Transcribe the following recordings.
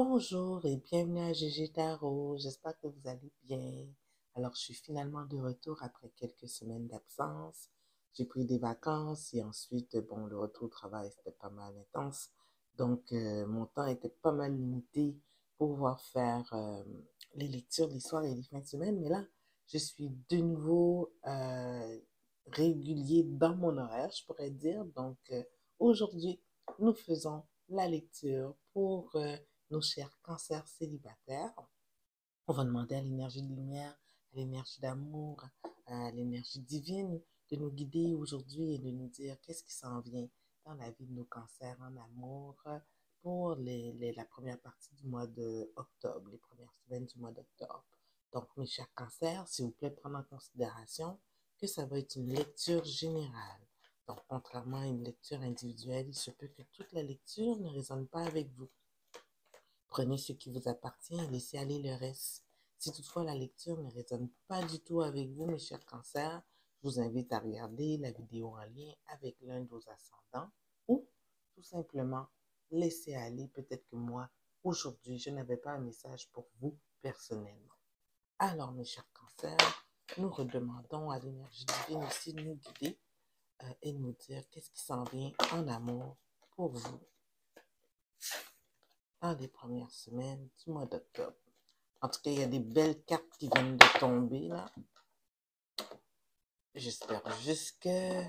Bonjour et bienvenue à GG Tarot. J'espère que vous allez bien. Alors, je suis finalement de retour après quelques semaines d'absence. J'ai pris des vacances et ensuite, bon, le retour au travail, c'était pas mal intense. Donc, mon temps était pas mal limité pour pouvoir faire les lectures les soirs et les fins de semaine. Mais là, je suis de nouveau régulier dans mon horaire, je pourrais dire. Donc, aujourd'hui, nous faisons la lecture pour nos chers cancers célibataires. On va demander à l'énergie de lumière, à l'énergie d'amour, à l'énergie divine de nous guider aujourd'hui et de nous dire qu'est-ce qui s'en vient dans la vie de nos cancers en amour pour la première partie du mois d'octobre, les premières semaines du mois d'octobre. Donc, mes chers cancers, s'il vous plaît, prenez en considération que ça va être une lecture générale. Donc, contrairement à une lecture individuelle, il se peut que toute la lecture ne résonne pas avec vous. Prenez ce qui vous appartient et laissez aller le reste. Si toutefois la lecture ne résonne pas du tout avec vous, mes chers cancers, je vous invite à regarder la vidéo en lien avec l'un de vos ascendants ou tout simplement laisser aller. Peut-être que moi, aujourd'hui, je n'avais pas un message pour vous personnellement. Alors, mes chers cancers, nous redemandons à l'énergie divine aussi de nous guider et de nous dire qu'est-ce qui s'en vient en amour pour vous dans les premières semaines du mois d'octobre. En tout cas, il y a des belles cartes qui viennent de tomber là. J'espère juste qu'elles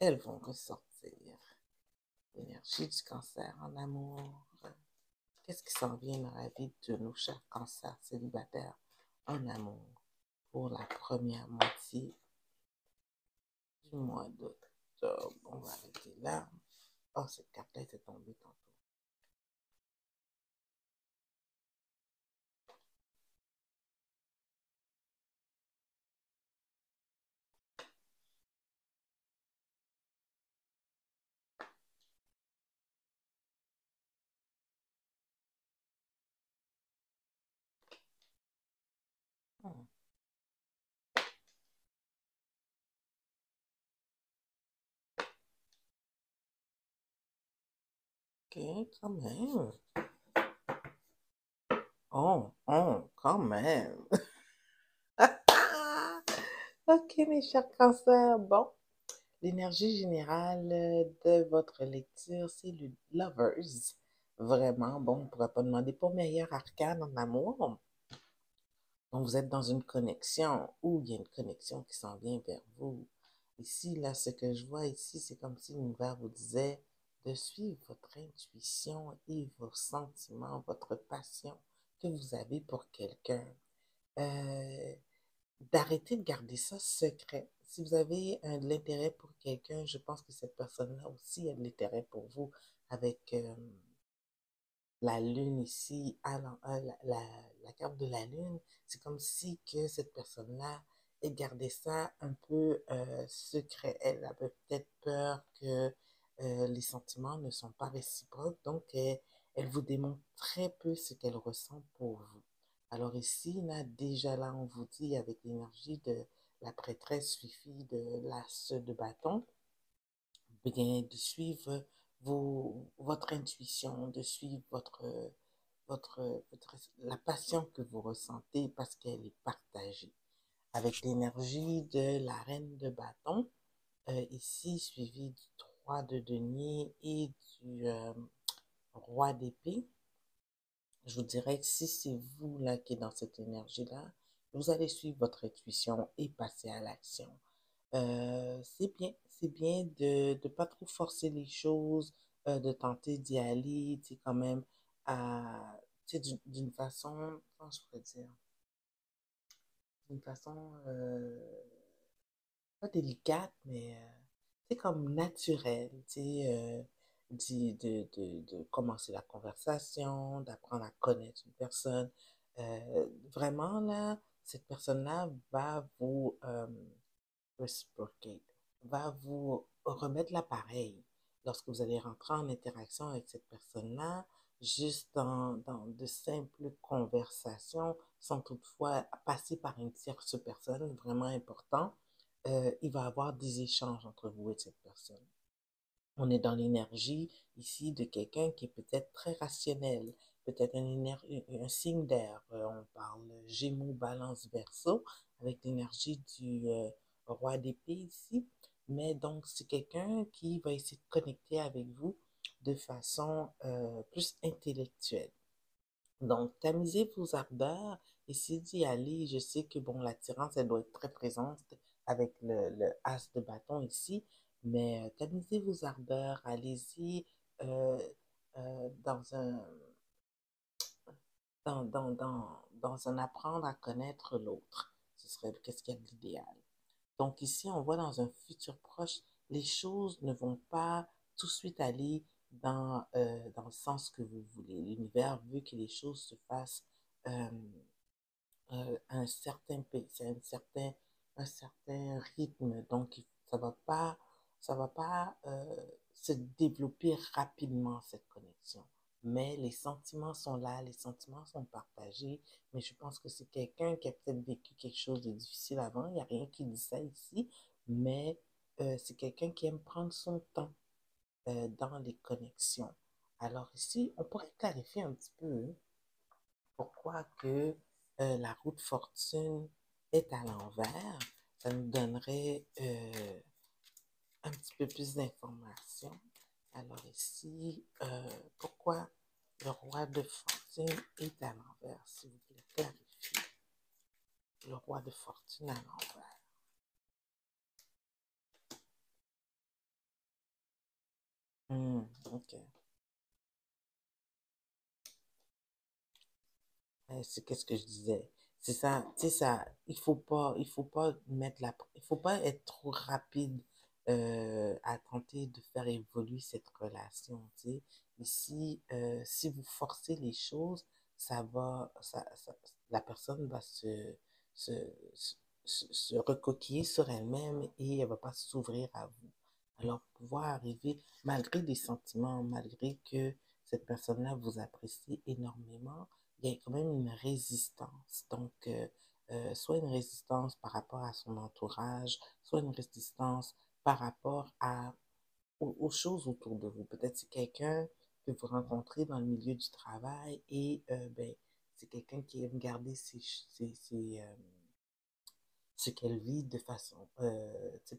vont ressortir. L'énergie du cancer en amour. Qu'est-ce qui s'en vient dans la vie de nos chers cancers célibataires en amour pour la première moitié du mois d'octobre? On va arrêter là. Oh, cette carte-là était tombée tantôt. Hmm. Ok, quand même. Quand même. Ok, mes chers cancers. Bon, l'énergie générale de votre lecture, c'est le Lovers. Vraiment, bon, on ne pourrait pas demander pour meilleur arcane en amour. Donc, vous êtes dans une connexion ou il y a une connexion qui s'en vient vers vous. Ici, là, ce que je vois ici, c'est comme si l'univers vous disait de suivre votre intuition et vos sentiments, votre passion que vous avez pour quelqu'un. Euh, D'arrêter de garder ça secret. Si vous avez de l'intérêt pour quelqu'un, je pense que cette personne-là aussi a de l'intérêt pour vous avec la lune ici, la carte de la lune. C'est comme si que cette personne-là ait gardé ça un peu secret. Elle avait peut-être peur que les sentiments ne sont pas réciproques, donc elle vous démontre très peu ce qu'elle ressent pour vous. Alors ici, là, déjà là, on vous dit avec l'énergie de la prêtresse suivie de l'as de bâton, bien de suivre votre intuition, de suivre la passion que vous ressentez parce qu'elle est partagée. Avec l'énergie de la reine de bâton, ici suivi du 3 de denier et du roi d'épée, je vous dirais que si c'est vous là qui êtes dans cette énergie-là, vous allez suivre votre intuition et passer à l'action. C'est bien de ne pas trop forcer les choses, de tenter d'y aller, tu sais, quand même, tu sais, d'une façon, comment je pourrais dire, d'une façon, pas délicate, mais c'est comme naturel, tu sais, de commencer la conversation, d'apprendre à connaître une personne. Vraiment, là, cette personne-là va vous reciprocate, va vous remettre l'appareil lorsque vous allez rentrer en interaction avec cette personne-là, juste dans de simples conversations, sans toutefois passer par une tierce personne, vraiment important. Il va y avoir des échanges entre vous et cette personne. On est dans l'énergie ici de quelqu'un qui est peut-être très rationnel, peut-être un signe d'air. On parle Gémeaux, Balance, Verseau, avec l'énergie du roi d'épée ici. Mais donc, c'est quelqu'un qui va essayer de connecter avec vous de façon plus intellectuelle. Donc, tamisez vos ardeurs, essayez d'y aller. Je sais que, bon, l'attirance, elle doit être très présente avec le as de bâton ici, mais tamisez vos ardeurs, allez-y euh, dans dans un apprendre à connaître l'autre. Ce serait qu'est-ce qu'il y a d'idéal. Donc ici, on voit dans un futur proche, les choses ne vont pas tout de suite aller dans le sens que vous voulez. L'univers veut que les choses se fassent euh, à un certain pace, à un certain rythme. Donc, ça va pas se développer rapidement, cette connexion. Mais les sentiments sont là, les sentiments sont partagés. Mais je pense que c'est quelqu'un qui a peut-être vécu quelque chose de difficile avant. Il n'y a rien qui dit ça ici. Mais c'est quelqu'un qui aime prendre son temps dans les connexions. Alors ici, on pourrait clarifier un petit peu pourquoi que la roue de fortune est à l'envers. Ça nous donnerait un petit peu plus d'informations. Alors ici, pourquoi le roi de fortune est à l'envers, s'il vous plaît, clarifiez. Le roi de fortune à l'envers. Ok. C'est qu'est-ce que je disais. C'est ça, tu sais, ça, il faut pas il faut pas être trop rapide à tenter de faire évoluer cette relation, tu sais. Ici, si vous forcez les choses, la personne va se, se, se recoquiller sur elle-même et elle va pas s'ouvrir à vous. Alors, pouvoir arriver, malgré des sentiments, malgré que cette personne-là vous apprécie énormément, il y a quand même une résistance. Donc, soit une résistance par rapport à son entourage, soit une résistance par rapport aux choses autour de vous. Peut-être c'est quelqu'un que vous rencontrez dans le milieu du travail et ben, c'est quelqu'un qui aime garder ce qu'elle vit de façon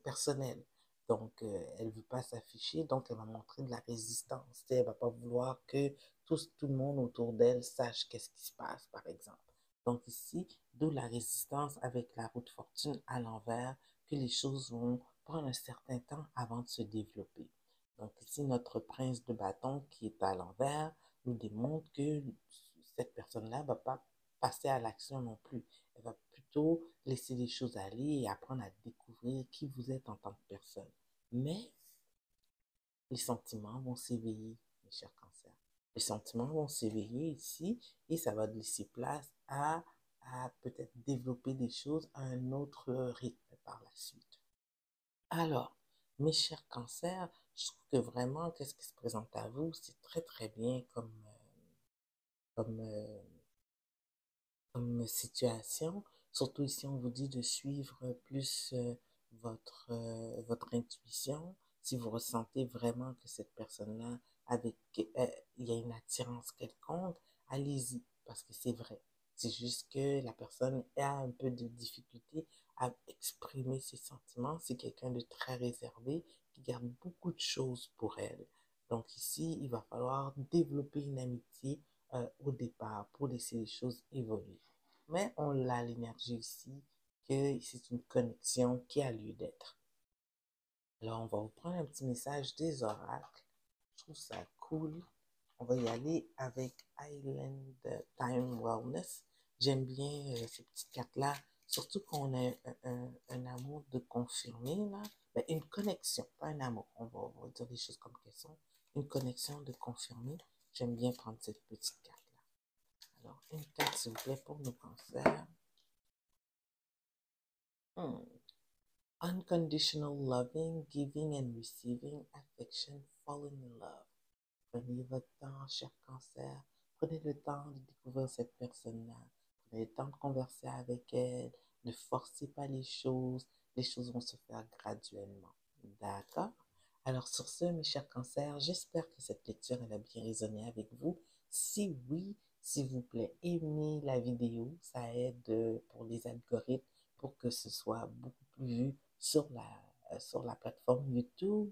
personnelle. Donc, elle ne veut pas s'afficher, donc elle va montrer de la résistance. Elle ne va pas vouloir que tout le monde autour d'elle sache qu'est-ce qui se passe, par exemple. Donc ici, d'où la résistance avec la roue de fortune à l'envers, que les choses vont prendre un certain temps avant de se développer. Donc ici, notre prince de bâton qui est à l'envers nous démontre que cette personne-là ne va pas passer à l'action non plus. Elle va plutôt laisser les choses aller et apprendre à découvrir qui vous êtes en tant que personne. Mais les sentiments vont s'éveiller, mes chers cancers. Les sentiments vont s'éveiller ici et ça va laisser place à peut-être développer des choses à un autre rythme par la suite. Alors, mes chers cancers, je trouve que vraiment, qu'est-ce qui se présente à vous, c'est très très bien comme, comme situation. Surtout ici, on vous dit de suivre plus votre intuition. Si vous ressentez vraiment que cette personne-là, avec, il y a une attirance quelconque, allez-y, parce que c'est vrai. C'est juste que la personne a un peu de difficulté à exprimer ses sentiments. C'est quelqu'un de très réservé qui garde beaucoup de choses pour elle. Donc ici, il va falloir développer une amitié au départ pour laisser les choses évoluer. Mais on a l'énergie ici que c'est une connexion qui a lieu d'être. Alors, on va vous prendre un petit message des oracles. Je trouve ça cool. On va y aller avec Island Time Wellness. J'aime bien ces petites cartes-là, surtout qu'on a un amour de confirmer, là. Ben, une connexion, pas un amour. On va dire des choses comme qu'elles sont. Une connexion de confirmer. J'aime bien prendre cette petite carte-là. Alors, une carte, s'il vous plaît, pour nos cancers. Hmm. Unconditional loving, giving and receiving affection, falling in love. Prenez votre temps, cher cancer. Prenez le temps de découvrir cette personne-là. Prenez le temps de converser avec elle. Ne forcez pas les choses. Les choses vont se faire graduellement. D'accord? Alors sur ce, mes chers cancers, j'espère que cette lecture elle a bien résonné avec vous. Si oui, s'il vous plaît, aimez la vidéo. Ça aide pour les algorithmes pour que ce soit beaucoup plus vu sur la plateforme YouTube.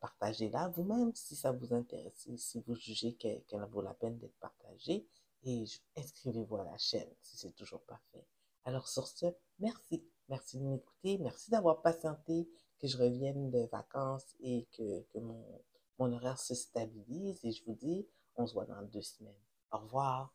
Partagez-la vous-même si ça vous intéresse, si vous jugez qu'elle vaut la peine d'être partagée. Et inscrivez-vous à la chaîne si c'est toujours pas fait. Alors sur ce, merci. Merci de m'écouter. Merci d'avoir patienté que je revienne de vacances et que mon horaire se stabilise. Et je vous dis, on se voit dans 2 semaines. Au revoir.